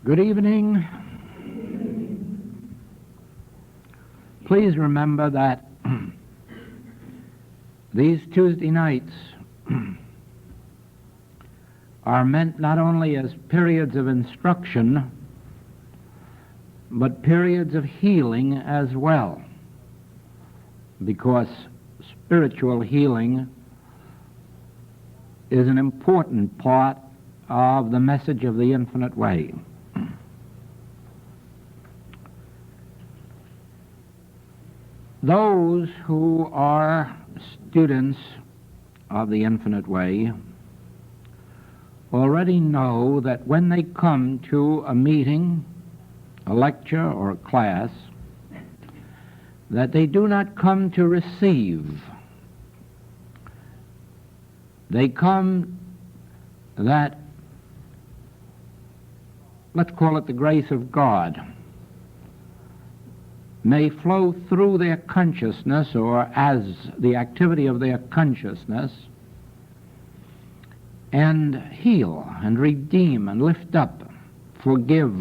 Good evening. Please remember that these Tuesday nights are meant not only as periods of instruction, but periods of healing as well, because spiritual healing is an important part of the message of the infinite way. Those who are students of the infinite way already know that when they come to a meeting, a lecture, or a class, that they do not come to receive. They come that, let's call it the grace of God, may flow through their consciousness or as the activity of their consciousness and heal and redeem and lift up, forgive.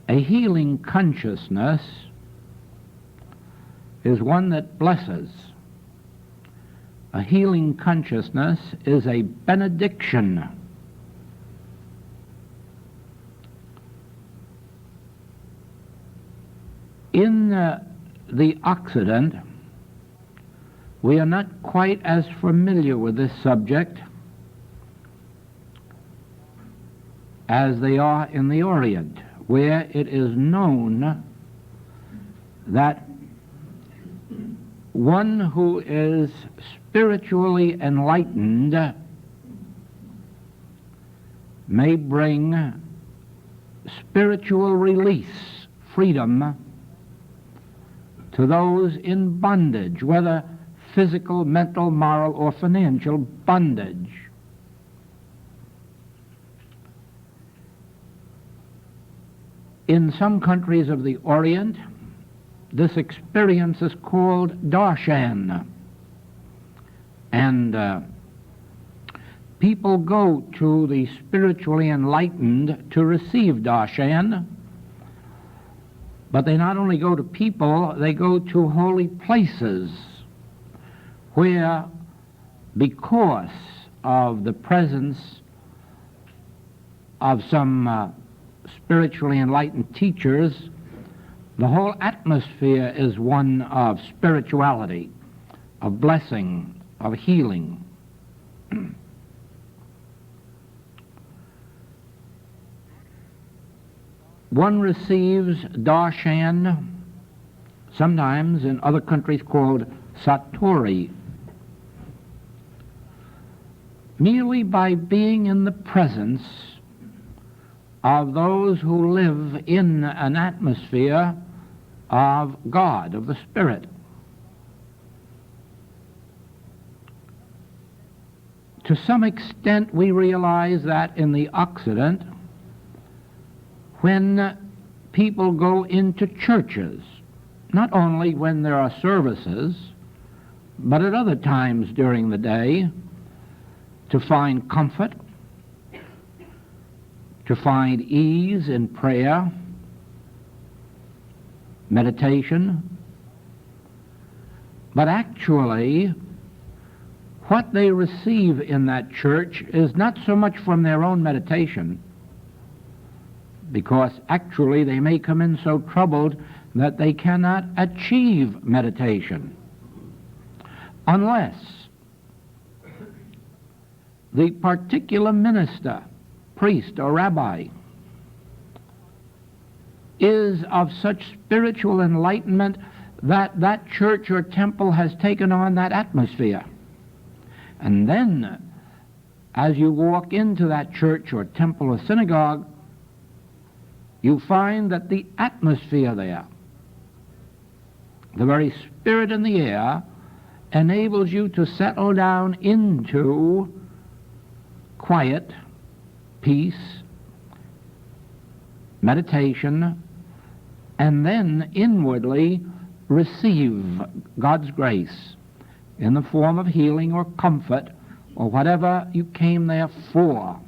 A healing consciousness is one that blesses. A healing consciousness is a benediction. In the Occident, we are not quite as familiar with this subject as they are in the Orient, where it is known that one who is spiritually enlightened may bring spiritual release, freedom, to those in bondage, whether physical, mental, moral, or financial bondage. In some countries of the Orient, this experience is called darshan, and people go to the spiritually enlightened to receive darshan, but they not only go to people, they go to holy places where, because of the presence of some spiritually enlightened teachers, the whole atmosphere is one of spirituality, of blessing, of healing. One receives darshan, sometimes in other countries called satori, merely by being in the presence of those who live in an atmosphere of God, of the Spirit. To some extent, we realize that in the Occident, when people go into churches, not only when there are services, but at other times during the day, to find comfort, to find ease in prayer, meditation, but actually what they receive in that church is not so much from their own meditation, because actually they may come in so troubled that they cannot achieve meditation unless the particular minister, priest, or rabbi is of such spiritual enlightenment that that church or temple has taken on that atmosphere. And then, as you walk into that church or temple or synagogue, you find that the atmosphere there, the very spirit in the air, enables you to settle down into quiet, peace, meditation, and then inwardly receive God's grace in the form of healing or comfort or whatever you came there for.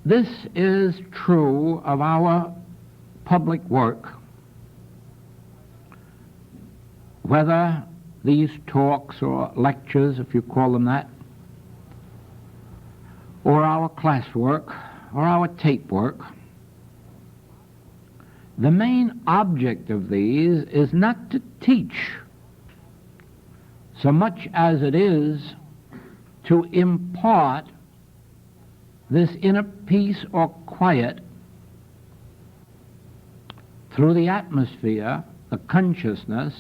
This is true of our public work, whether these talks or lectures, if you call them that, or our classwork, or our tape work. The main object of these is not to teach so much as it is to impart this inner peace or quiet through the atmosphere, the consciousness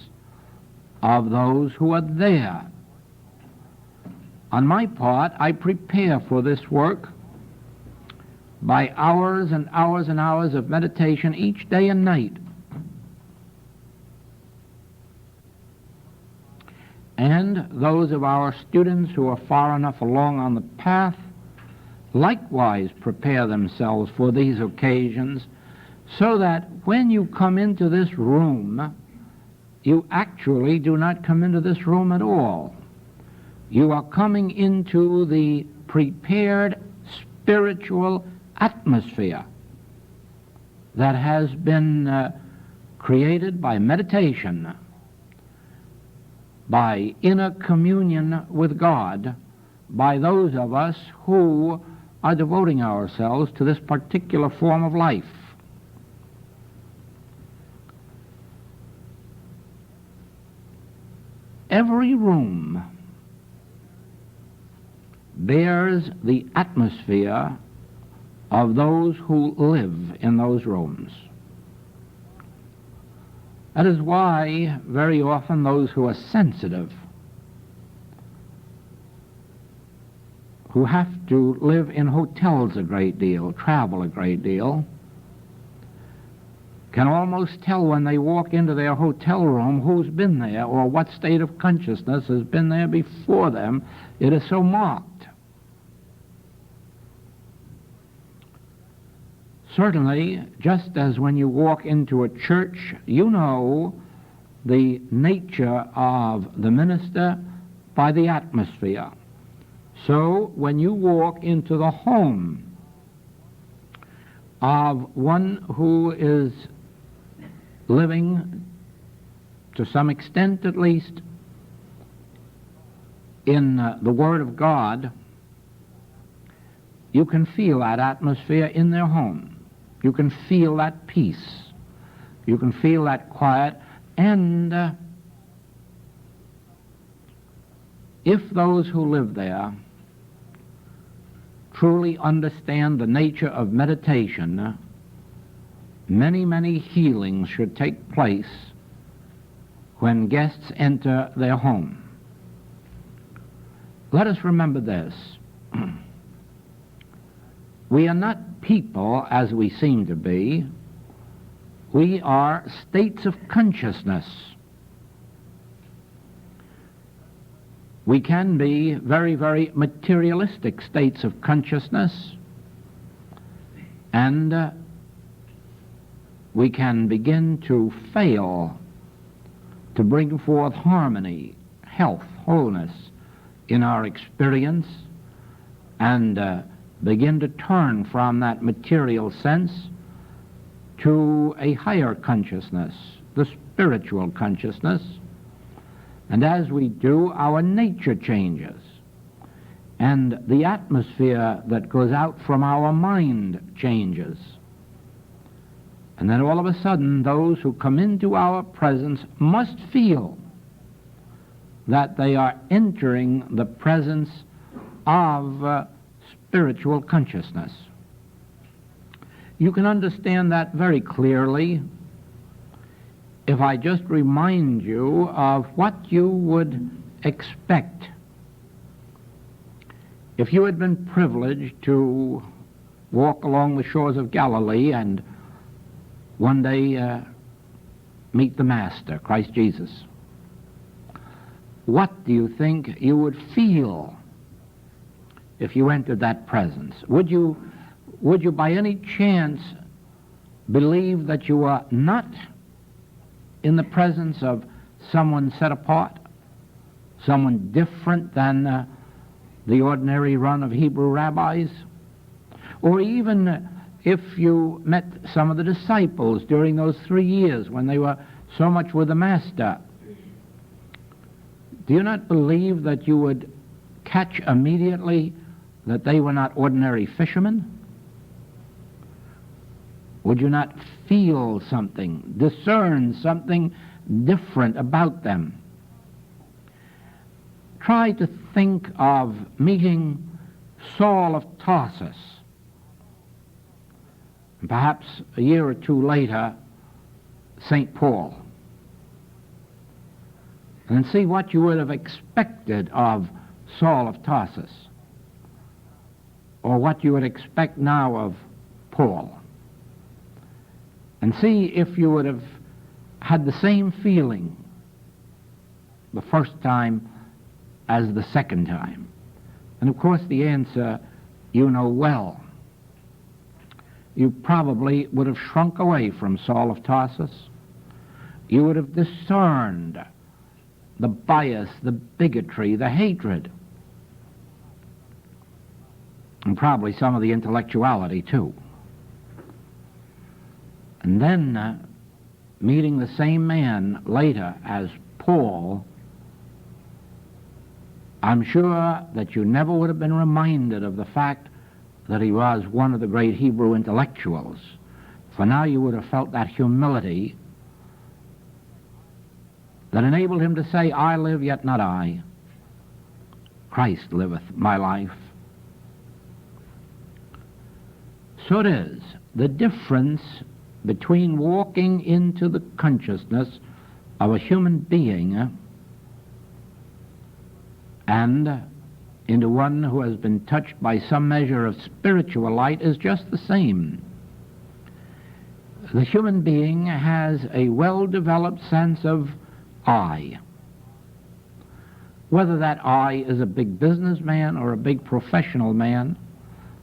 of those who are there. On my part, I prepare for this work by hours and hours and hours of meditation each day and night. And those of our students who are far enough along on the path likewise prepare themselves for these occasions, so that when you come into this room, you actually do not come into this room at all. You are coming into the prepared spiritual atmosphere that has been created by meditation, by inner communion with God, by those of us who are devoting ourselves to this particular form of life. Every room bears the atmosphere of those who live in those rooms. That is why very often those who are sensitive, who have to live in hotels a great deal, travel a great deal, can almost tell when they walk into their hotel room who's been there or what state of consciousness has been there before them. It is so marked. Certainly, just as when you walk into a church, you know the nature of the minister by the atmosphere. So, when you walk into the home of one who is living, to some extent at least, in the Word of God, you can feel that atmosphere in their home. You can feel that peace. You can feel that quiet. And if those who live there truly understand the nature of meditation, many, many healings should take place when guests enter their home. Let us remember this. We are not people as we seem to be. We are states of consciousness. We can be very, very materialistic states of consciousness, and we can begin to fail to bring forth harmony, health, wholeness in our experience, and begin to turn from that material sense to a higher consciousness, the spiritual consciousness. And as we do, our nature changes, and the atmosphere that goes out from our mind changes. And then all of a sudden, those who come into our presence must feel that they are entering the presence of spiritual consciousness. You can understand that very clearly if I just remind you of what you would expect if you had been privileged to walk along the shores of Galilee and one day meet the Master, Christ Jesus. What do you think you would feel if you entered that presence? Would you by any chance believe that you are not in the presence of someone set apart, someone different than the ordinary run of Hebrew rabbis? Or even if you met some of the disciples during those 3 years when they were so much with the Master, do you not believe that you would catch immediately that they were not ordinary fishermen? Would you not feel something, discern something different about them? Try to think of meeting Saul of Tarsus, and perhaps a year or two later, St. Paul, and see what you would have expected of Saul of Tarsus, or what you would expect now of Paul, and see if you would have had the same feeling the first time as the second time. And of course the answer you know well. You probably would have shrunk away from Saul of Tarsus. You would have discerned the bias, the bigotry, the hatred, and probably some of the intellectuality too. And then meeting the same man later as Paul, I'm sure that you never would have been reminded of the fact that he was one of the great Hebrew intellectuals, for now you would have felt that humility that enabled him to say, I live, yet not I. Christ liveth my life. So it is, the difference between walking into the consciousness of a human being and into one who has been touched by some measure of spiritual light is just the same. The human being has a well-developed sense of I. Whether that I is a big businessman or a big professional man,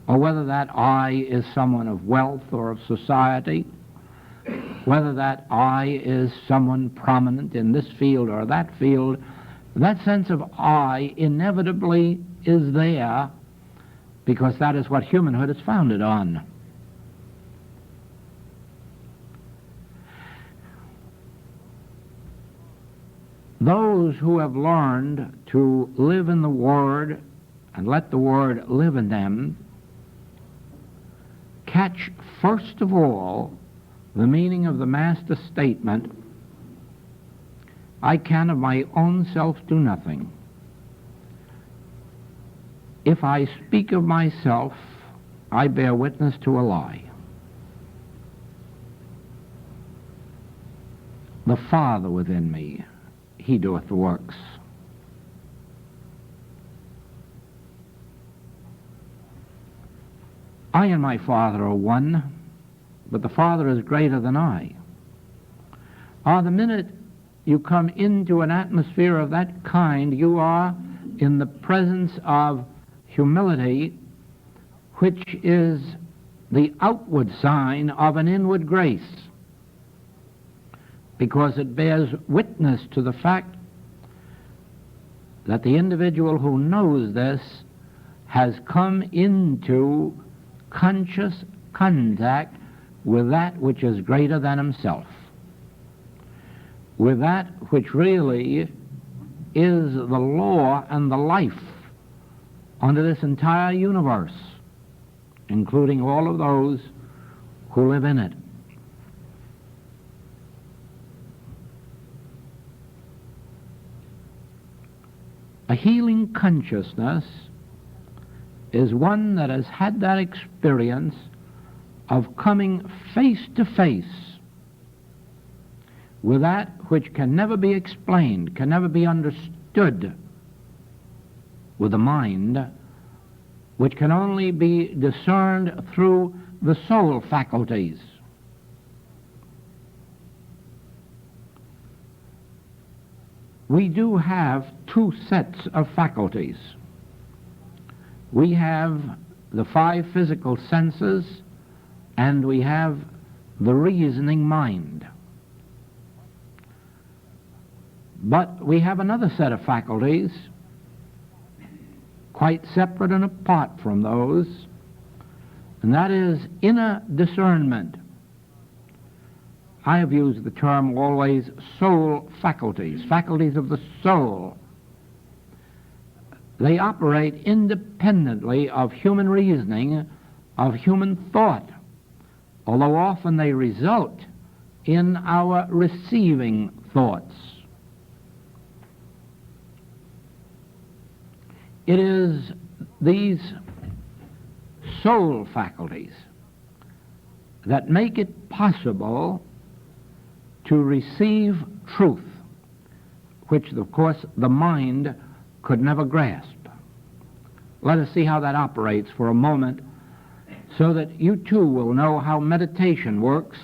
or whether that I is someone of wealth or of society, whether that I is someone prominent in this field or that field, that sense of I inevitably is there because that is what humanhood is founded on. Those who have learned to live in the Word and let the Word live in them catch first of all the meaning of the Master's statement, I can of my own self do nothing. If I speak of myself, I bear witness to a lie. The Father within me, he doeth the works. I and my Father are one, but the Father is greater than I. The minute you come into an atmosphere of that kind, you are in the presence of humility, which is the outward sign of an inward grace, because it bears witness to the fact that the individual who knows this has come into conscious contact with that which is greater than himself, with that which really is the law and the life under this entire universe, including all of those who live in it. A healing consciousness is one that has had that experience of coming face to face with that which can never be explained, can never be understood with the mind, which can only be discerned through the soul faculties. We do have two sets of faculties. We have the five physical senses, and we have the reasoning mind. But we have another set of faculties, quite separate and apart from those, and that is inner discernment. I have used the term always soul faculties, faculties of the soul. They operate independently of human reasoning, of human thought, although often they result in our receiving thoughts. It is these soul faculties that make it possible to receive truth, which, of course, the mind could never grasp. Let us see how that operates for a moment, so that you too will know how meditation works,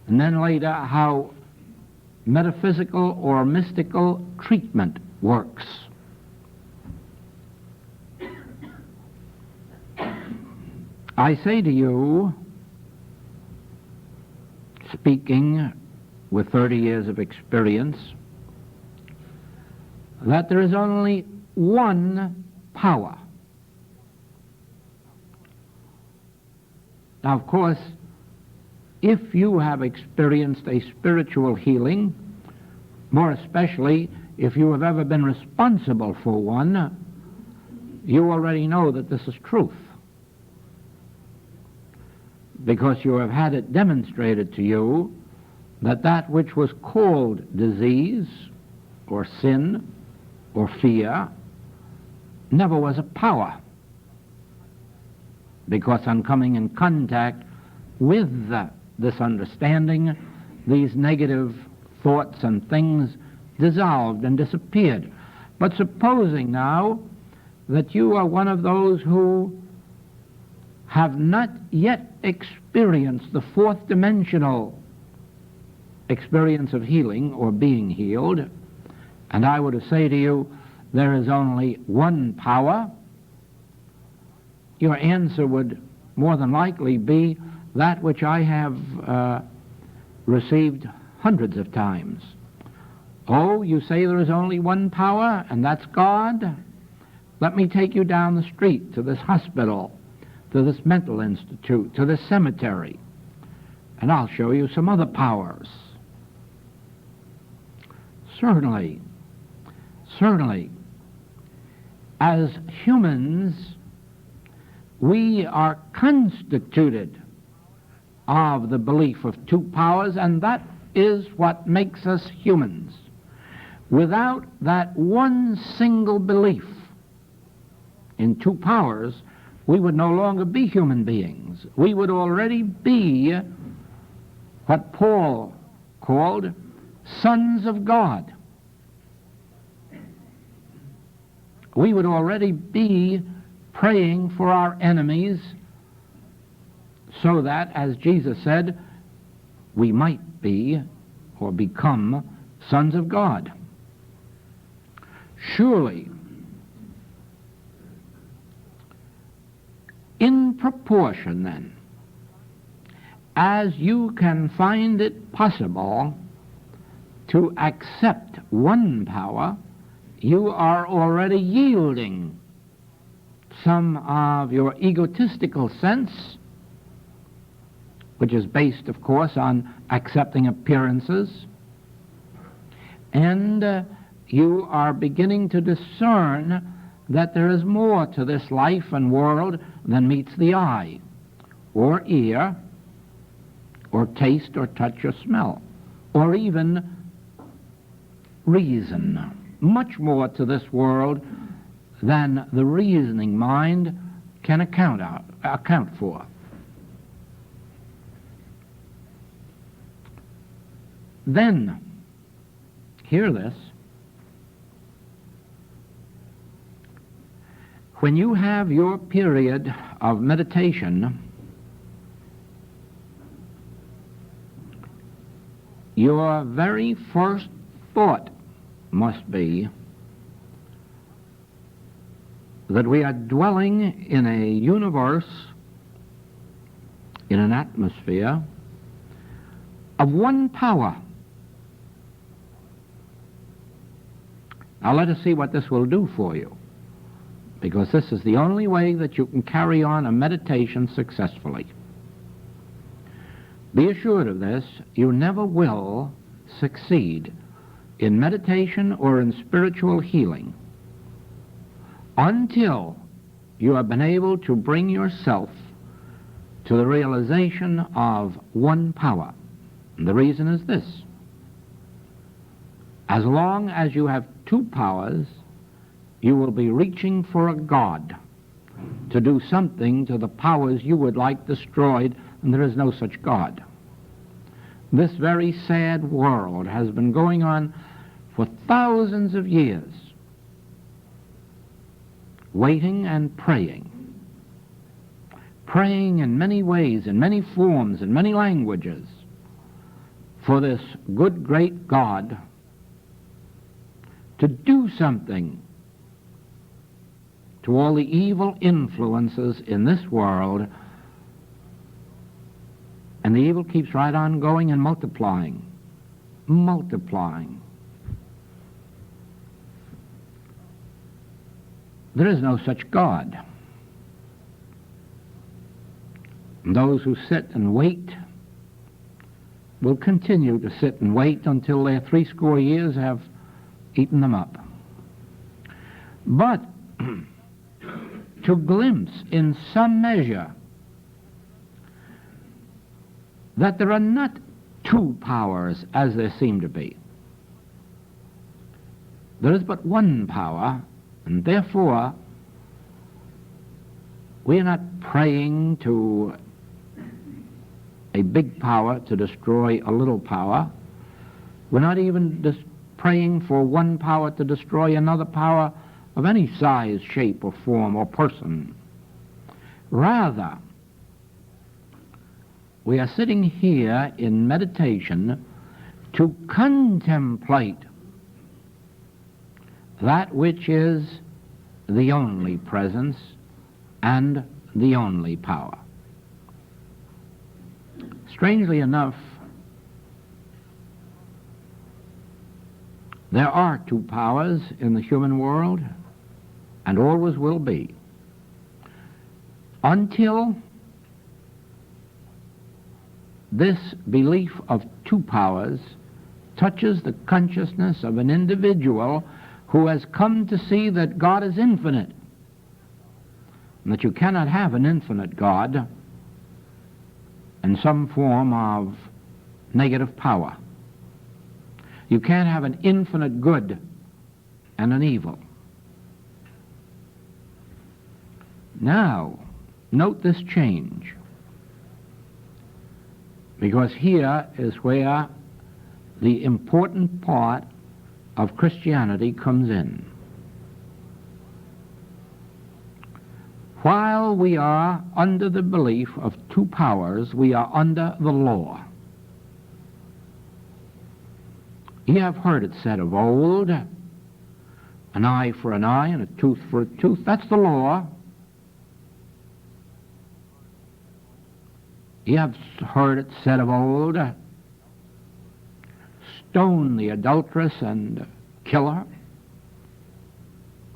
and then later how metaphysical or mystical treatment works. I say to you, speaking with 30 years of experience, that there is only one power. Now, of course, if you have experienced a spiritual healing, more especially if you have ever been responsible for one, you already know that this is truth, because you have had it demonstrated to you that that which was called disease or sin or fear never was a power, because on coming in contact with this understanding, these negative thoughts and things dissolved and disappeared. But supposing now that you are one of those who have not yet experienced the fourth dimensional experience of healing or being healed, and I were to say to you, there is only one power, your answer would more than likely be that which I have received hundreds of times. Oh, you say there is only one power, and that's God? Let me take you down the street to this hospital, to this mental institute, to this cemetery, and I'll show you some other powers. Certainly, as humans, we are constituted of the belief of two powers, and that is what makes us humans. Without that one single belief in two powers, we would no longer be human beings. We would already be what Paul called sons of God. We would already be praying for our enemies, so that, as Jesus said, we might be or become sons of God. Surely, in proportion then, as you can find it possible to accept one power, you are already yielding some of your egotistical sense, which is based, of course, on accepting appearances, and you are beginning to discern that there is more to this life and world than meets the eye, or ear, or taste, or touch, or smell, or even reason. Much more to this world than the reasoning mind can account for. Then, hear this, when you have your period of meditation, your very first thought must be that we are dwelling in a universe, in an atmosphere of one power. Now let us see what this will do for you, because this is the only way that you can carry on a meditation successfully. Be assured of this, you never will succeed in meditation or in spiritual healing until you have been able to bring yourself to the realization of one power. And the reason is this: as long as you have two powers, you will be reaching for a God to do something to the powers you would like destroyed, and there is no such God. This very sad world has been going on for thousands of years, waiting and praying in many ways, in many forms, in many languages, for this good, great God to do something to all the evil influences in this world. And the evil keeps right on going and multiplying. There is no such God. And those who sit and wait will continue to sit and wait until their 80 years have eaten them up. But to glimpse in some measure that there are not two powers as there seem to be. There is but one power, and therefore we are not praying to a big power to destroy a little power. We're not even praying for one power to destroy another power of any size, shape, or form, or person. Rather, we are sitting here in meditation to contemplate that which is the only presence and the only power. Strangely enough, there are two powers in the human world, and always will be, until this belief of two powers touches the consciousness of an individual who has come to see that God is infinite, and that you cannot have an infinite God and some form of negative power. You can't have an infinite good and an evil. Now, note this change, because here is where the important part of Christianity comes in. While we are under the belief of two powers, we are under the law. You have heard it said of old, an eye for an eye and a tooth for a tooth. That's the law. You have heard it said of old, stone the adulteress and kill her.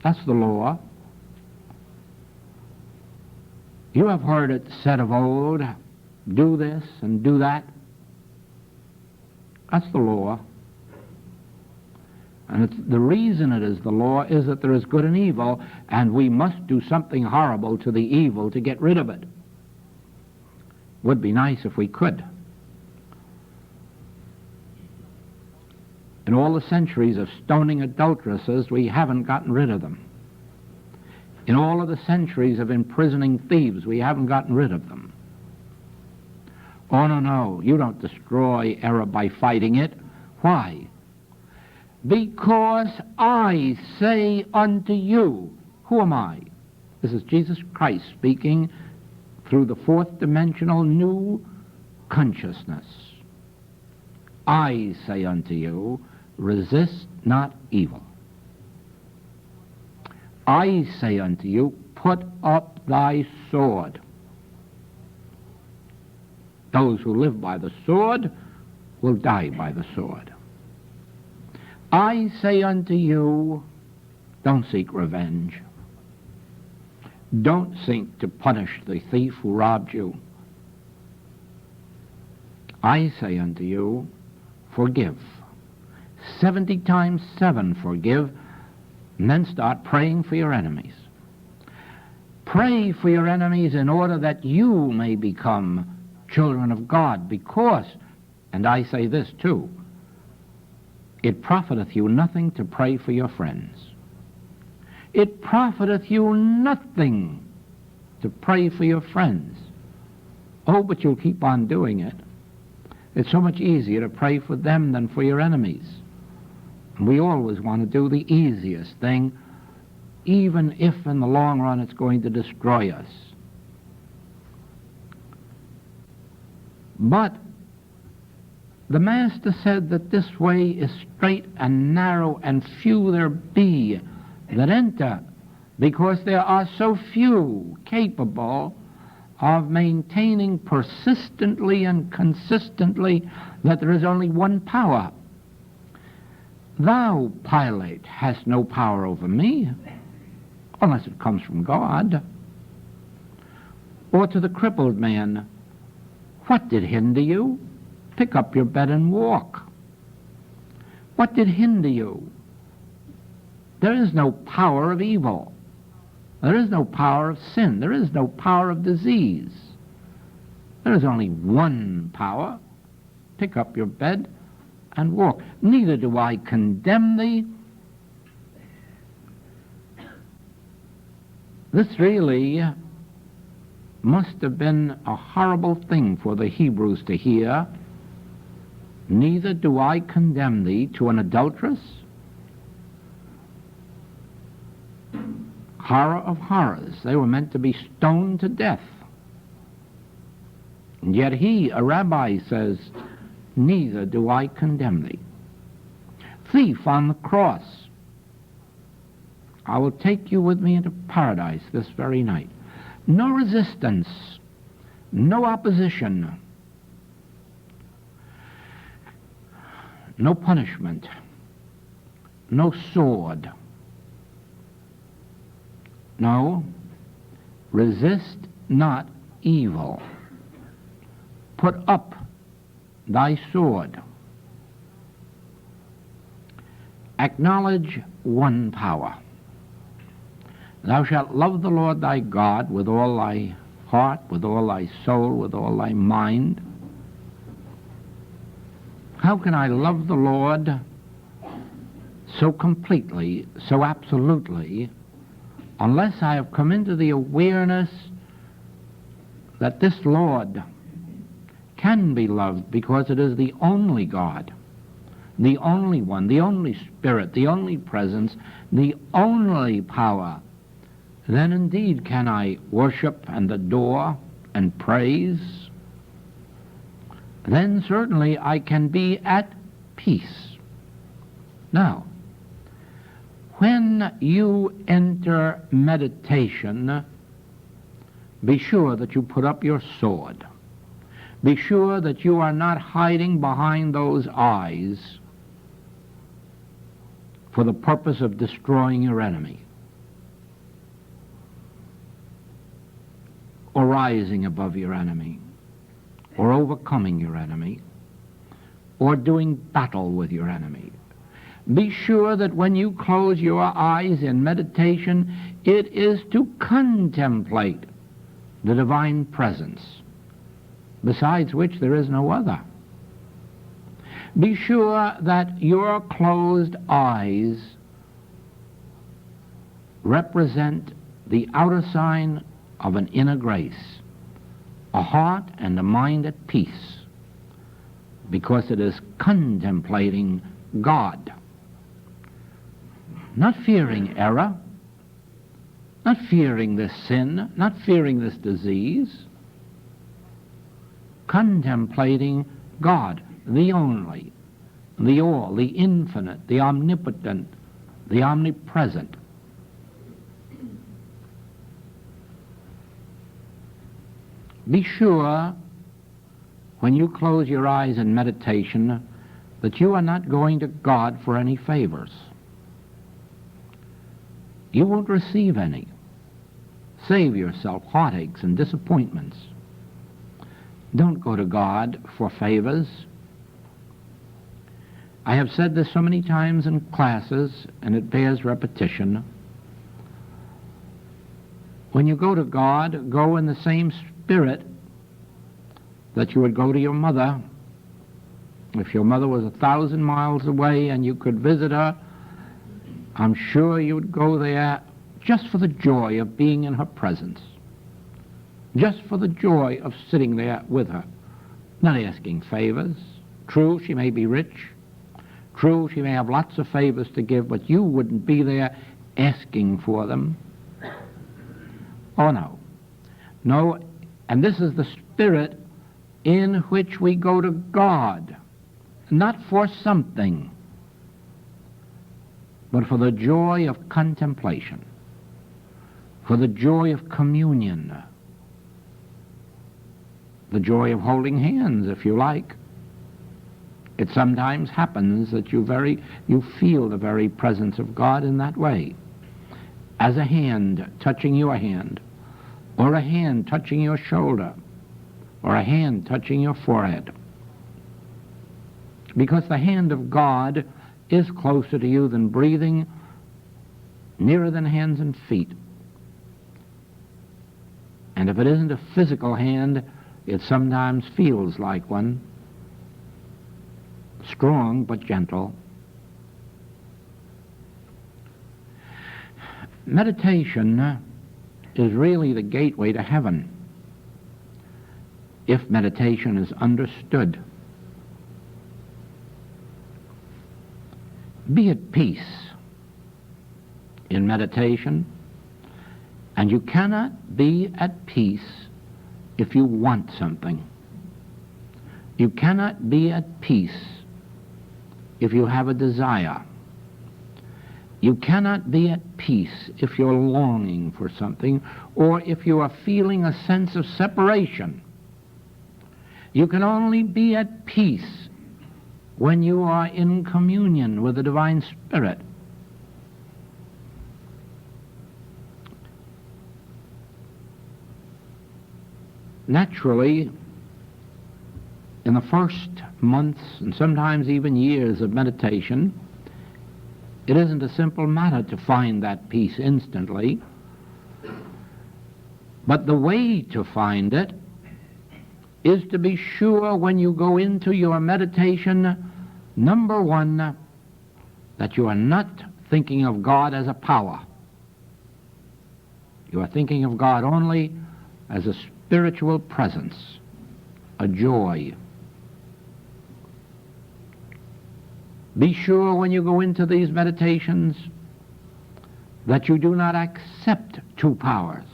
That's the law. You have heard it said of old, do this and do that. That's the law. And the reason it is the law is that there is good and evil, and we must do something horrible to the evil to get rid of it. Would be nice if we could. In all the centuries of stoning adulteresses, we haven't gotten rid of them. In all of the centuries of imprisoning thieves, we haven't gotten rid of them. Oh, no, you don't destroy error by fighting it. Why? Because I say unto you, who am I? This is Jesus Christ speaking through the fourth dimensional new consciousness. I say unto you, resist not evil. I say unto you, put up thy sword. Those who live by the sword will die by the sword. I say unto you, Don't seek revenge. Don't seek to punish the thief who robbed you. I say unto you, forgive. 70 times 7 forgive, and then start praying for your enemies. Pray for your enemies in order that you may become children of God, because, and I say this too, it profiteth you nothing to pray for your friends. It profiteth you nothing to pray for your friends. Oh, but you'll keep on doing it. It's so much easier to pray for them than for your enemies. We always want to do the easiest thing, even if in the long run it's going to destroy us. But the Master said that this way is straight and narrow, and few there be that enter, because there are so few capable of maintaining persistently and consistently that there is only one power. Thou, Pilate, hast no power over me, unless it comes from God. Or to the crippled man, what did hinder you? Pick up your bed and walk. What did hinder you? There is no power of evil. There is no power of sin. There is no power of disease. There is only one power. Pick up your bed and walk. Neither do I condemn thee. This really must have been a horrible thing for the Hebrews to hear. Neither do I condemn thee to an adulteress. Horror of horrors. They were meant to be stoned to death. And yet he, a rabbi, says, neither do I condemn thee. Thief on the cross. I will take you with me into paradise this very night. No resistance, no opposition, no punishment, no sword. No, resist not evil. Put up thy sword. Acknowledge one power. Thou shalt love the Lord thy God with all thy heart, with all thy soul, with all thy mind. How can I love the Lord so completely, so absolutely, unless I have come into the awareness that this Lord can be loved because it is the only God, the only one, the only Spirit, the only presence, the only power, then indeed can I worship and adore and praise. Then certainly I can be at peace. Now, when you enter meditation, be sure that you put up your sword. Be sure that you are not hiding behind those eyes for the purpose of destroying your enemy, or rising above your enemy, or overcoming your enemy, or doing battle with your enemy. Be sure that when you close your eyes in meditation, it is to contemplate the divine presence, besides which there is no other. Be sure that your closed eyes represent the outer sign of an inner grace, a heart and a mind at peace, because it is contemplating God. Not fearing error, not fearing this sin, not fearing this disease. Contemplating God, the only, the all, the infinite, the omnipotent, the omnipresent. Be sure, when you close your eyes in meditation, that you are not going to God for any favors. you won't receive any. Save yourself heartaches and disappointments. Don't go to God for favors. I have said this so many times in classes, and it bears repetition. When you go to God, go in the same spirit that you would go to your mother. If your mother was 1,000 miles away and you could visit her, I'm sure you would go there just for the joy of being in her presence, just for the joy of sitting there with her, not asking favors. True, she may be rich. True, she may have lots of favors to give, but you wouldn't be there asking for them. Oh, no. No, and this is the spirit in which we go to God, not for something, but for the joy of contemplation, for the joy of communion, the joy of holding hands, if you like. It sometimes happens that you feel the very presence of God in that way, as a hand touching your hand, or a hand touching your shoulder, or a hand touching your forehead. Because the hand of God is closer to you than breathing, nearer than hands and feet. And if it isn't a physical hand, it sometimes feels like one, strong but gentle. Meditation is really the gateway to heaven, if meditation is understood. Be at peace in meditation, and you cannot be at peace if you want something. You cannot be at peace if you have a desire. You cannot be at peace if you're longing for something, or if you are feeling a sense of separation. You can only be at peace when you are in communion with the Divine Spirit. Naturally, in the first months and sometimes even years of meditation, it isn't a simple matter to find that peace instantly. But the way to find it is to be sure when you go into your meditation, number one, that you are not thinking of God as a power. You are thinking of God only as a spiritual presence, a joy. Be sure when you go into these meditations that you do not accept two powers,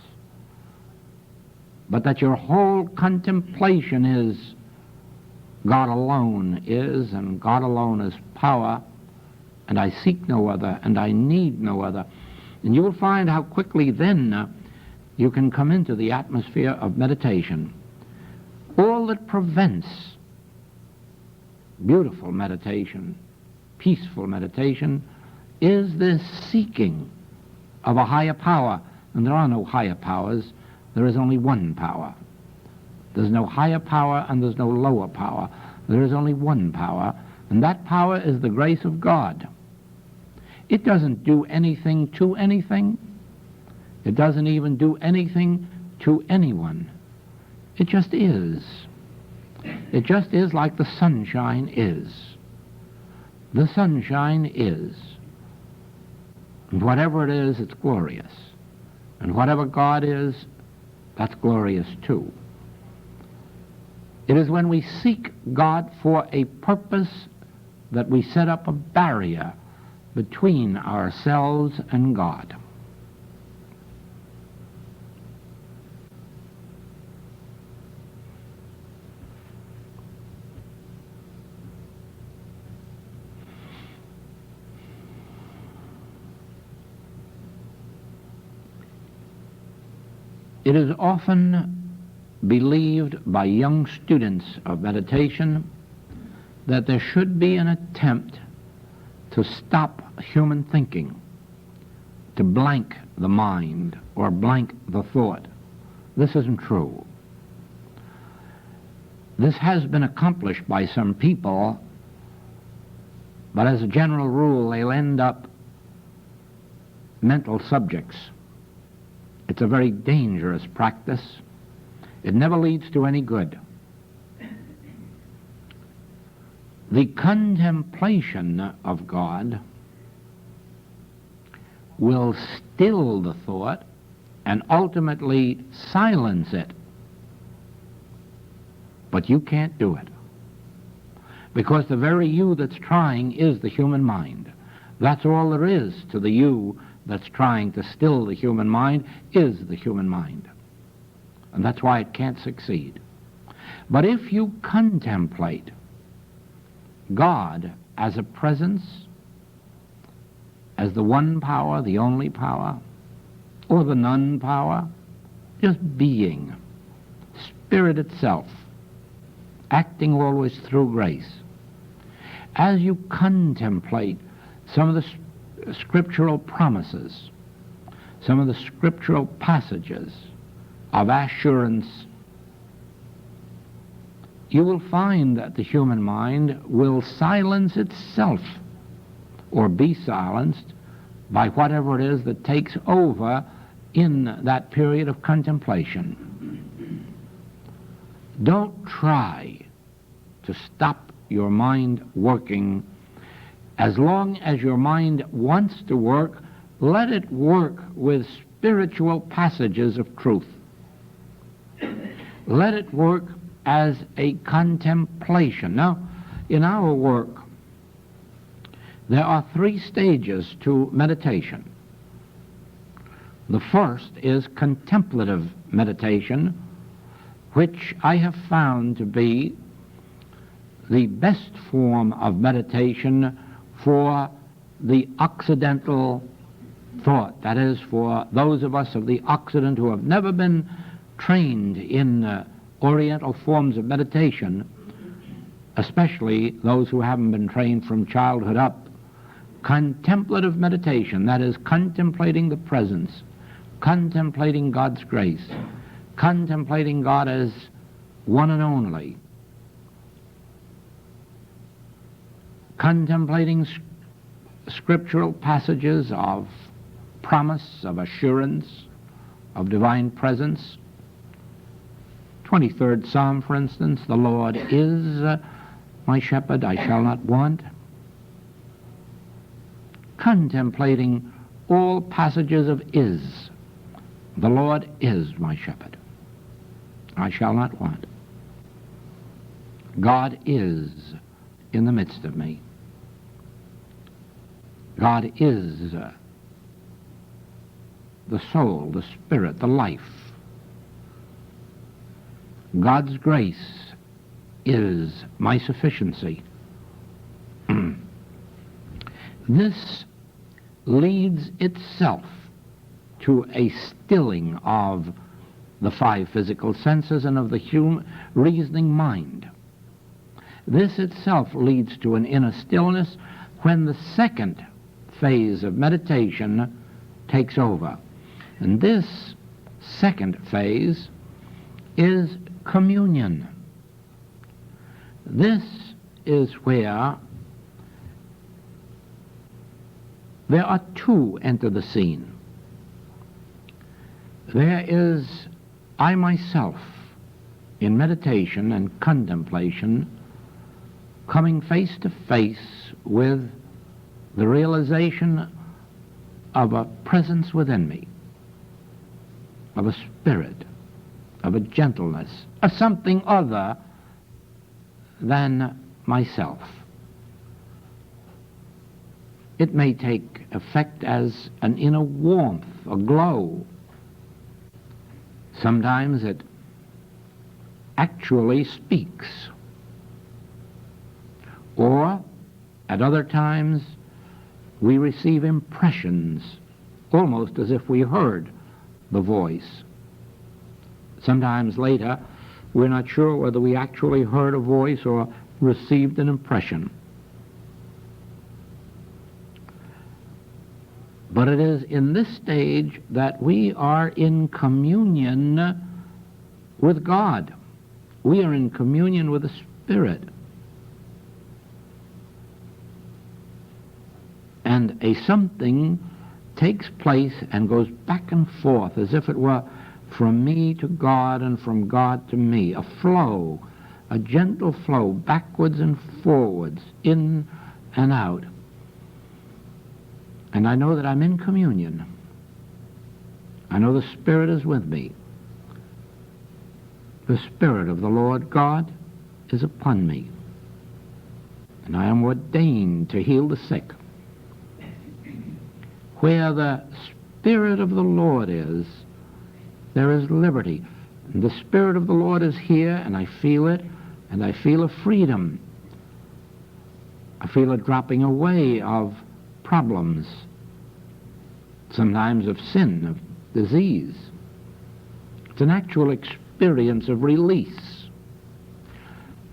but that your whole contemplation is God alone is, and God alone is power, and I seek no other, and I need no other. And you will find how quickly then you can come into the atmosphere of meditation. All that prevents beautiful meditation, peaceful meditation, is this seeking of a higher power. And there are no higher powers. There is only one power. There's no higher power and there's no lower power. There is only one power, and that power is the grace of God. It doesn't do anything to anything. It doesn't even do anything to anyone. It just is. It just is like the sunshine is. The sunshine is. And whatever it is, it's glorious. And whatever God is, that's glorious too. It is when we seek God for a purpose that we set up a barrier between ourselves and God. It is often believed by young students of meditation that there should be an attempt to stop human thinking, to blank the mind or blank the thought. This isn't true. This has been accomplished by some people, but as a general rule, they'll end up mental subjects. It's a very dangerous practice. It never leads to any good. The contemplation of God will still the thought and ultimately silence it. But you can't do it, because the very you that's trying is the human mind. That's all there is to the you that's trying to still the human mind, is the human mind. And that's why it can't succeed. But if you contemplate God as a presence, as the one power, the only power, or the none power, just being, Spirit itself, acting always through grace. As you contemplate some of the scriptural promises, some of the scriptural passages of assurance, you will find that the human mind will silence itself or be silenced by whatever it is that takes over in that period of contemplation. Don't try to stop your mind working. As long as your mind wants to work, let it work with spiritual passages of truth. Let it work as a contemplation. Now, in our work, there are 3 stages to meditation. The first is contemplative meditation, which I have found to be the best form of meditation for the Occidental thought. That is, for those of us of the Occident who have never been trained in Oriental forms of meditation, especially those who haven't been trained from childhood up. Contemplative meditation, that is, contemplating the presence, contemplating God's grace, contemplating God as one and only, contemplating scriptural passages of promise, of assurance, of divine presence. 23rd Psalm, for instance, the Lord is my shepherd, I shall not want. Contemplating all passages of is. The Lord is my shepherd, I shall not want. God is in the midst of me. God is the soul, the spirit, the life. God's grace is my sufficiency. This leads itself to a stilling of the 5 physical senses and of the human reasoning mind. This itself leads to an inner stillness when the second phase of meditation takes over. And this second phase is communion. This is where there are 2 enter the scene. There is I myself in meditation and contemplation coming face to face with the realization of a presence within me, of a spirit, of a gentleness, of something other than myself. It may take effect as an inner warmth, a glow. Sometimes it actually speaks. Or, at other times, we receive impressions, almost as if we heard the voice. Sometimes later, we're not sure whether we actually heard a voice or received an impression. But it is in this stage that we are in communion with God. We are in communion with the Spirit. And a something takes place and goes back and forth as if it were from me to God and from God to me. A flow, a gentle flow, backwards and forwards, in and out. And I know that I'm in communion. I know the Spirit is with me. The Spirit of the Lord God is upon me. And I am ordained to heal the sick. Where the Spirit of the Lord is, there is liberty. And the Spirit of the Lord is here, and I feel it, and I feel a freedom. I feel a dropping away of problems, sometimes of sin, of disease. It's an actual experience of release.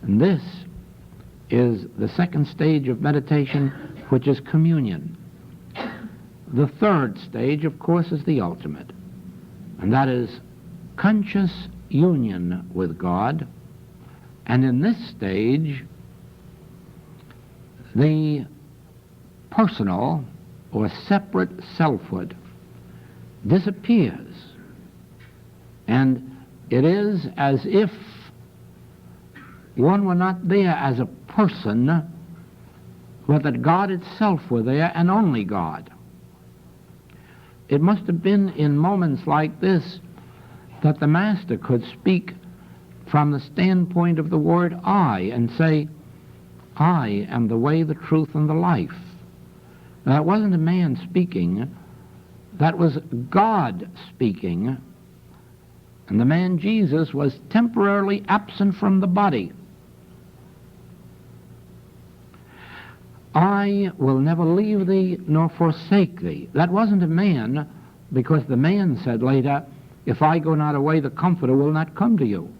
And this is the second stage of meditation, which is communion. The third stage, of course, is the ultimate, and that is conscious union with God. And in this stage, the personal or separate selfhood disappears, and it is as if one were not there as a person, but that God itself were there, and only God. It must have been in moments like this that the Master could speak from the standpoint of the word I and say, I am the way, the truth, and the life. Now, it wasn't a man speaking. That was God speaking. And the man Jesus was temporarily absent from the body. I will never leave thee nor forsake thee. That wasn't a man, because the man said later, if I go not away, the Comforter will not come to you.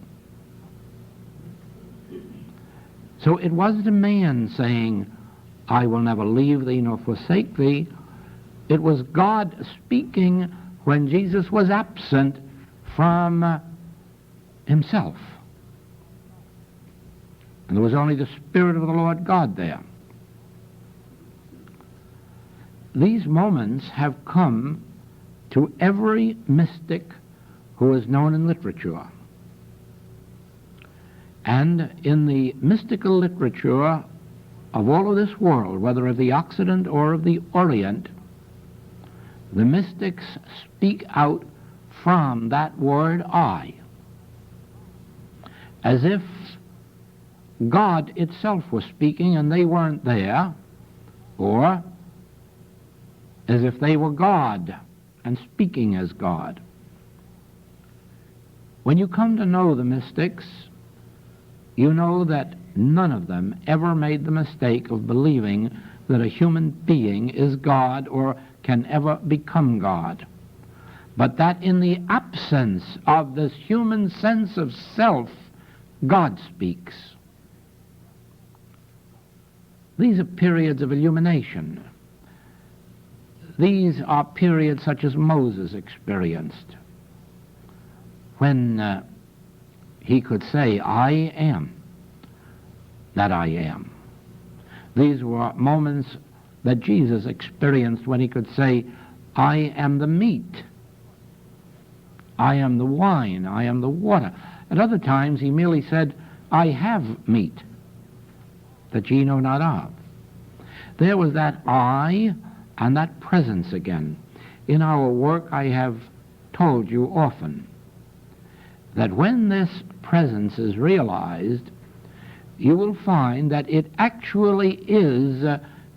So it wasn't a man saying, I will never leave thee nor forsake thee. It was God speaking when Jesus was absent from himself. And there was only the Spirit of the Lord God there. These moments have come to every mystic who is known in literature. And in the mystical literature of all of this world, whether of the Occident or of the Orient, the mystics speak out from that word I, as if God itself was speaking and they weren't there, or as if they were God and speaking as God. When you come to know the mystics, you know that none of them ever made the mistake of believing that a human being is God or can ever become God, but that in the absence of this human sense of self, God speaks. These are periods of illumination. These are periods such as Moses experienced, when he could say, I am that I am. These were moments that Jesus experienced when he could say, I am the meat, I am the wine, I am the water. At other times he merely said, I have meat that ye know not of. There was that I and that presence again. In our work I have told you often that when this presence is realized, you will find that it actually is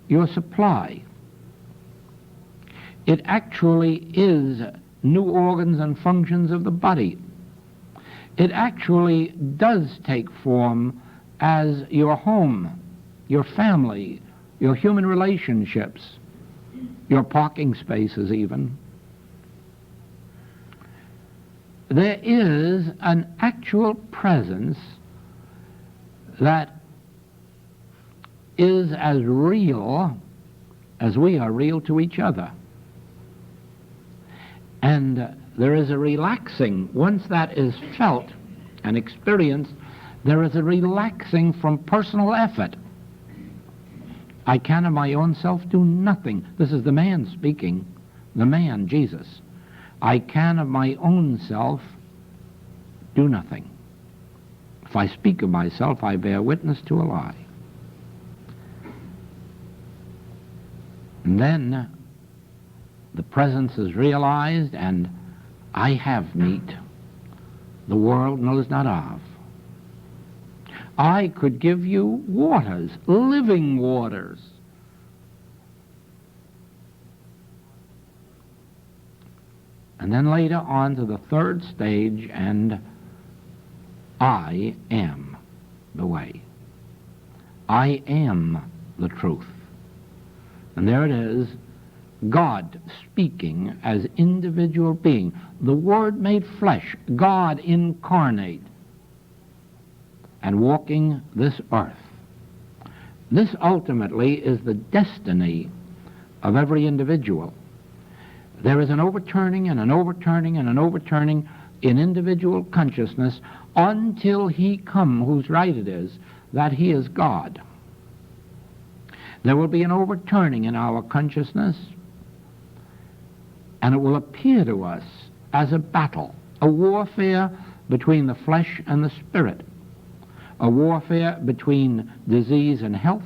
your supply. It actually is new organs and functions of the body. It actually does take form as your home, your family, your human relationships, your parking spaces even. There is an actual presence that is as real as we are real to each other. And there is a relaxing, once that is felt and experienced, there is a relaxing from personal effort. I can of my own self do nothing. This is the man speaking, the man, Jesus. I can of my own self do nothing. If I speak of myself, I bear witness to a lie. And then the presence is realized, and I have meat the world knows not of. I could give you waters, living waters. And then later on to the third stage, and I am the way. I am the truth. And there it is, God speaking as individual being, the Word made flesh, God incarnate, and walking this earth. This ultimately is the destiny of every individual. There is an overturning and an overturning and an overturning in individual consciousness until he come, whose right it is, that he is God. There will be an overturning in our consciousness, and it will appear to us as a battle, a warfare between the flesh and the spirit, a warfare between disease and health,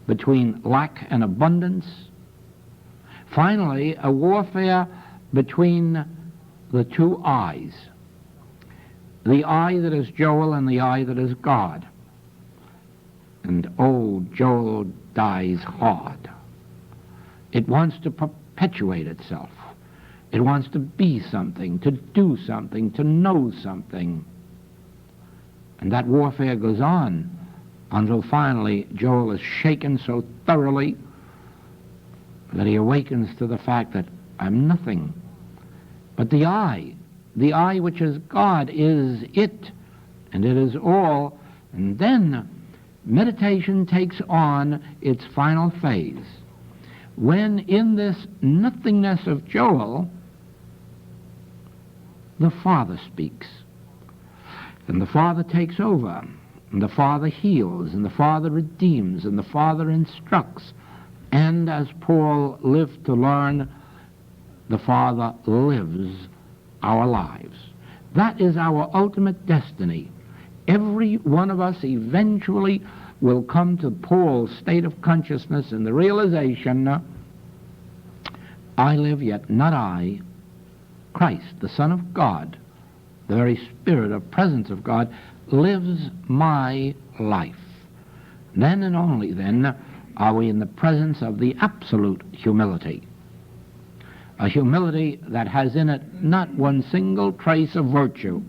between lack and abundance, finally a warfare between the two eyes, the eye that is Joel and the eye that is God. And oh, Joel dies hard. It wants to perpetuate itself. It wants to be something, to do something, to know something. And that warfare goes on until finally Joel is shaken so thoroughly that he awakens to the fact that I'm nothing. But the eye which is God, is it, and it is all. And then meditation takes on its final phase, when in this nothingness of Joel, the Father speaks. And the Father takes over, and the Father heals, and the Father redeems, and the Father instructs. And as Paul lived to learn, the Father lives our lives. That is our ultimate destiny. Every one of us eventually will come to Paul's state of consciousness in the realization, I live, yet not I. Christ, the Son of God, the very Spirit of presence of God, lives my life. Then and only then are we in the presence of the absolute humility, a humility that has in it not one single trace of virtue,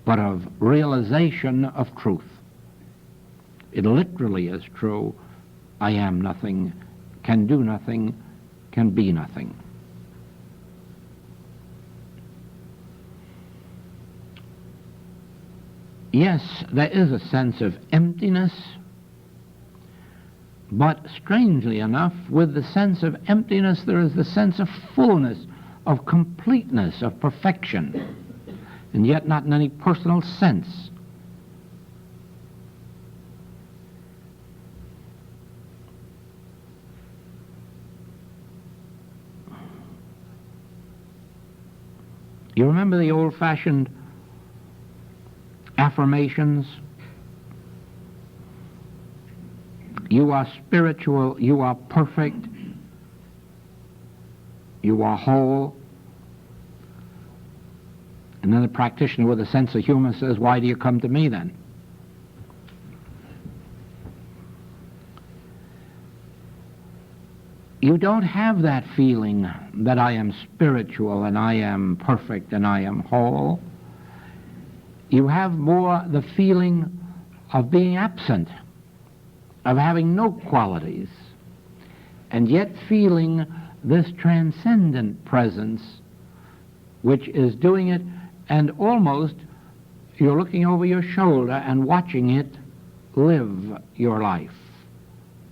but of realization of truth. It literally is true. I am nothing, can do nothing, can be nothing. Yes, there is a sense of emptiness, but strangely enough, with the sense of emptiness, there is the sense of fullness, of completeness, of perfection, and yet not in any personal sense. You remember the old-fashioned affirmations? You are spiritual, you are perfect, you are whole. And then the practitioner with a sense of humor says, why do you come to me then? You don't have that feeling that I am spiritual and I am perfect and I am whole. You have more the feeling of being absent, of having no qualities, and yet feeling this transcendent presence which is doing it, and almost you're looking over your shoulder and watching it live your life.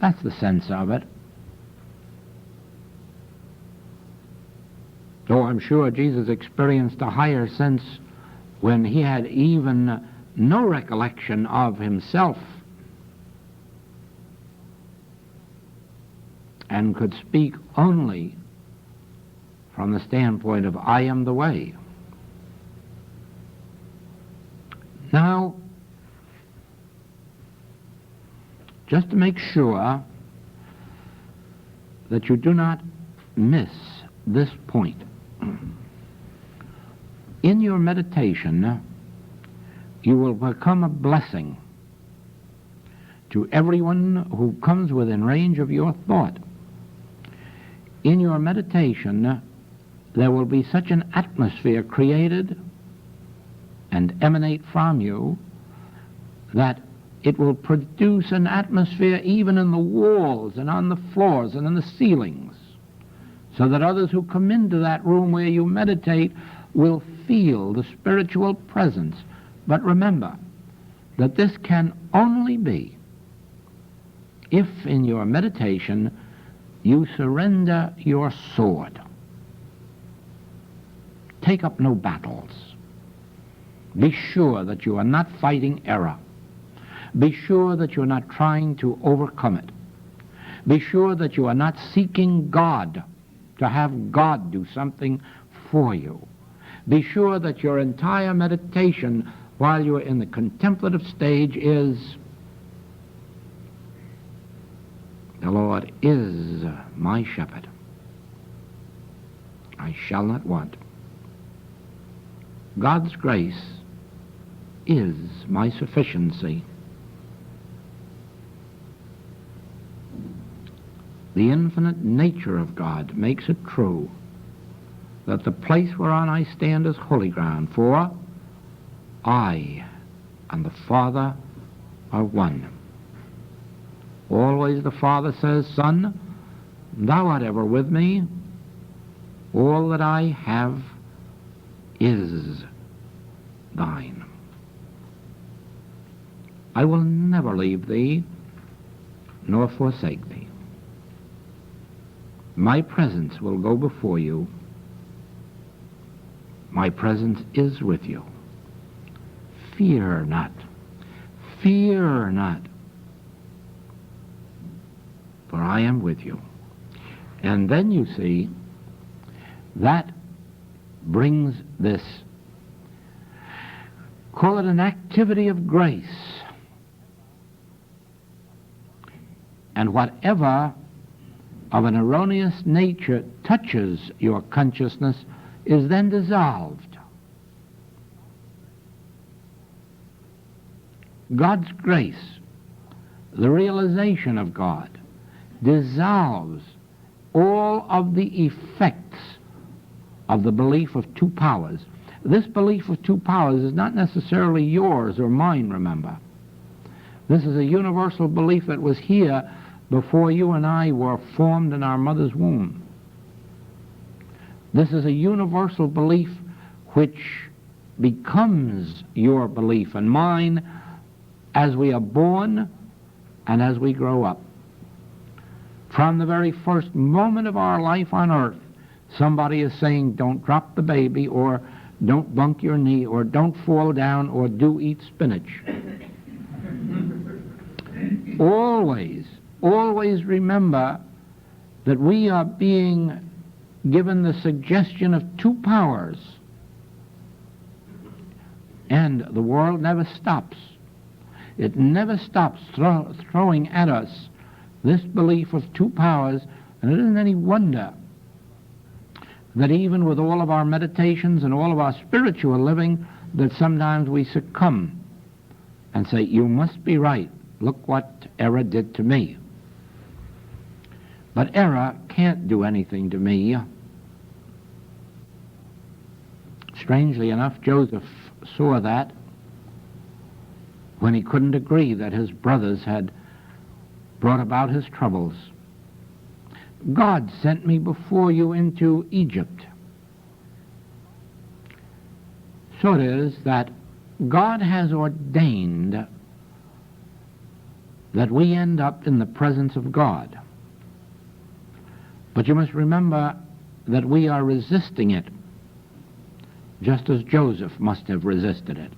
That's the sense of it. Though I'm sure Jesus experienced a higher sense when he had even no recollection of himself and could speak only from the standpoint of I am the way. Now, just to make sure that you do not miss this point, in your meditation, you will become a blessing to everyone who comes within range of your thought. In your meditation, there will be such an atmosphere created and emanate from you that it will produce an atmosphere even in the walls and on the floors and in the ceilings, so that others who come into that room where you meditate will feel the spiritual presence. But remember that this can only be if in your meditation you surrender your sword. Take up no battles. Be sure that you are not fighting error. Be sure that you are not trying to overcome it. Be sure that you are not seeking God, to have God do something for you. Be sure that your entire meditation while you are in the contemplative stage is, the Lord is my shepherd. I shall not want. God's grace is my sufficiency. The infinite nature of God makes it true that the place whereon I stand is holy ground, for I and the Father are one. Always the Father says, Son, thou art ever with me. All that I have is thine. I will never leave thee, nor forsake thee. My presence will go before you. My presence is with you. Fear not. Fear not. For I am with you. And then you see, that brings this, call it an activity of grace. And whatever of an erroneous nature touches your consciousness is then dissolved. God's grace, the realization of God, dissolves all of the effects of the belief of two powers. This belief of two powers is not necessarily yours or mine, remember. This is a universal belief that was here before you and I were formed in our mother's womb. This is a universal belief which becomes your belief and mine as we are born and as we grow up. From the very first moment of our life on earth, somebody is saying, don't drop the baby, or don't bunk your knee, or don't fall down, or do eat spinach. Always remember that we are being given the suggestion of two powers, and the world never stops. It never stops throwing at us this belief of two powers, and it isn't any wonder that even with all of our meditations and all of our spiritual living, that sometimes we succumb and say, you must be right. Look what error did to me. But error can't do anything to me. Strangely enough, Joseph saw that when he couldn't agree that his brothers had brought about his troubles. God sent me before you into Egypt. So it is that God has ordained that we end up in the presence of God. But you must remember that we are resisting it, just as Joseph must have resisted it.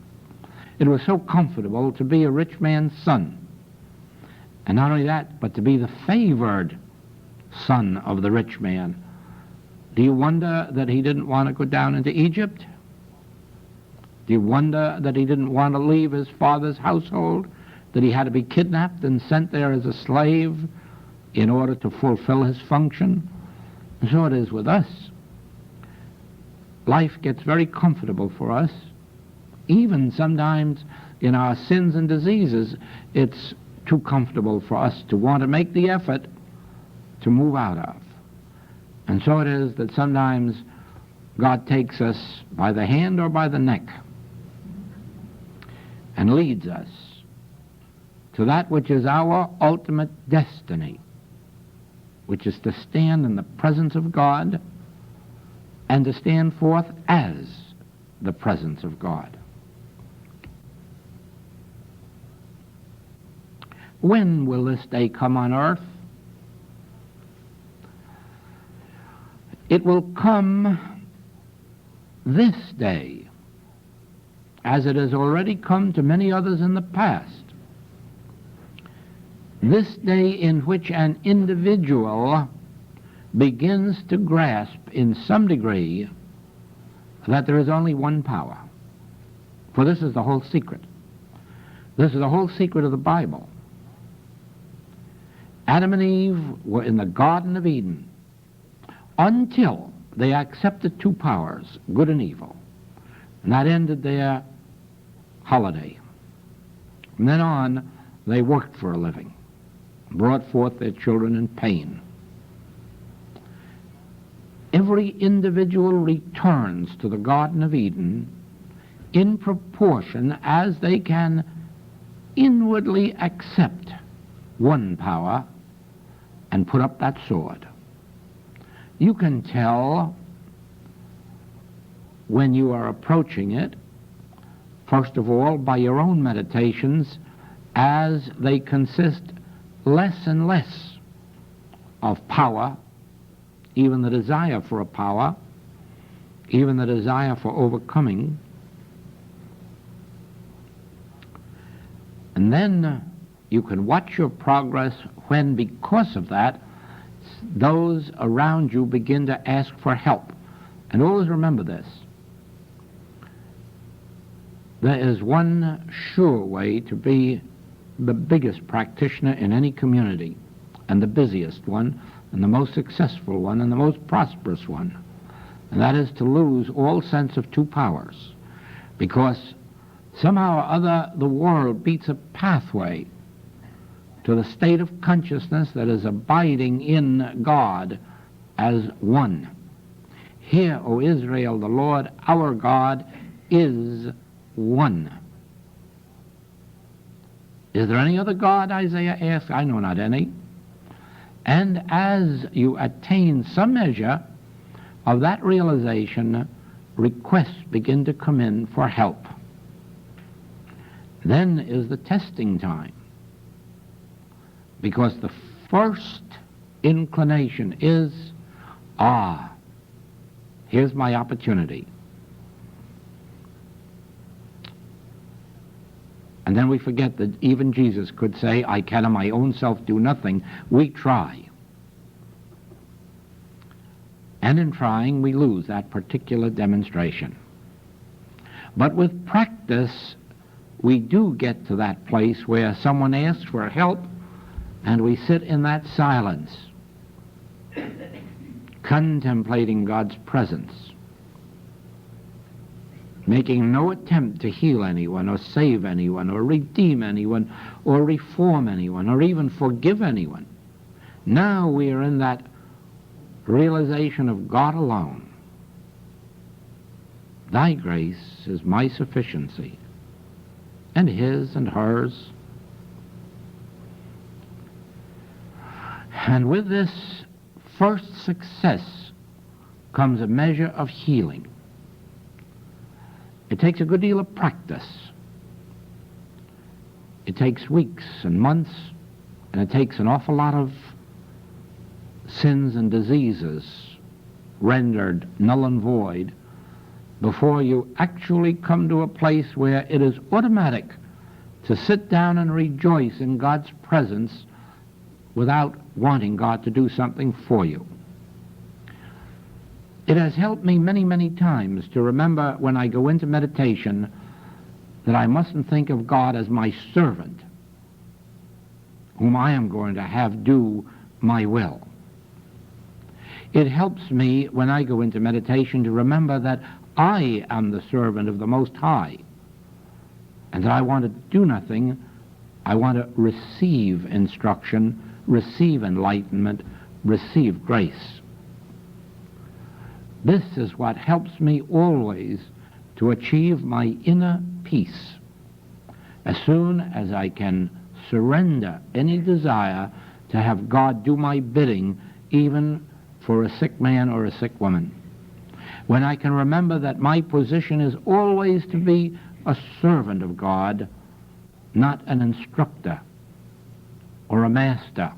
It was so comfortable to be a rich man's son. And not only that, but to be the favored son of the rich man. Do you wonder that he didn't want to go down into Egypt? Do you wonder that he didn't want to leave his father's household? That he had to be kidnapped and sent there as a slave in order to fulfill his function? And so it is with us. Life gets very comfortable for us. Even sometimes in our sins and diseases, it's too comfortable for us to want to make the effort to move out of. And so it is that sometimes God takes us by the hand or by the neck and leads us to that which is our ultimate destiny, which is to stand in the presence of God and to stand forth as the presence of God. When will this day come on earth? It will come this day, as it has already come to many others in the past. This day in which an individual begins to grasp in some degree that there is only one power. For this is the whole secret. This is the whole secret of the Bible. Adam and Eve were in the Garden of Eden until they accepted two powers, good and evil. And that ended their holiday. From then on, they worked for a living, brought forth their children in pain. Every individual returns to the Garden of Eden in proportion as they can inwardly accept one power and put up that sword. You can tell when you are approaching it, first of all, by your own meditations, as they consist less and less of power, even the desire for a power, even the desire for overcoming. And then you can watch your progress when, because of that, those around you begin to ask for help. And always remember this. There is one sure way to be the biggest practitioner in any community, and the busiest one, and the most successful one, and the most prosperous one. And that is to lose all sense of two powers. Because somehow or other the world beats a pathway to the state of consciousness that is abiding in God as one. Hear, O Israel, the Lord our God is one. Is there any other God, Isaiah asked? I know not any. And as you attain some measure of that realization, requests begin to come in for help. Then is the testing time. Because the first inclination is, here's my opportunity. And then we forget that even Jesus could say, I can of my own self do nothing. We try. And in trying, we lose that particular demonstration. But with practice, we do get to that place where someone asks for help, and we sit in that silence, contemplating God's presence, making no attempt to heal anyone or save anyone or redeem anyone or reform anyone or even forgive anyone. Now we are in that realization of God alone. Thy grace is my sufficiency, and his and hers. And with this first success comes a measure of healing. It takes a good deal of practice. It takes weeks and months, and it takes an awful lot of sins and diseases rendered null and void before you actually come to a place where it is automatic to sit down and rejoice in God's presence without wanting God to do something for you. It has helped me many, many times to remember when I go into meditation that I mustn't think of God as my servant, whom I am going to have do my will. It helps me when I go into meditation to remember that I am the servant of the Most High, and that I want to do nothing. I want to receive instruction, receive enlightenment, receive grace. This is what helps me always to achieve my inner peace. As soon as I can surrender any desire to have God do my bidding, even for a sick man or a sick woman. When I can remember that my position is always to be a servant of God, not an instructor or a master.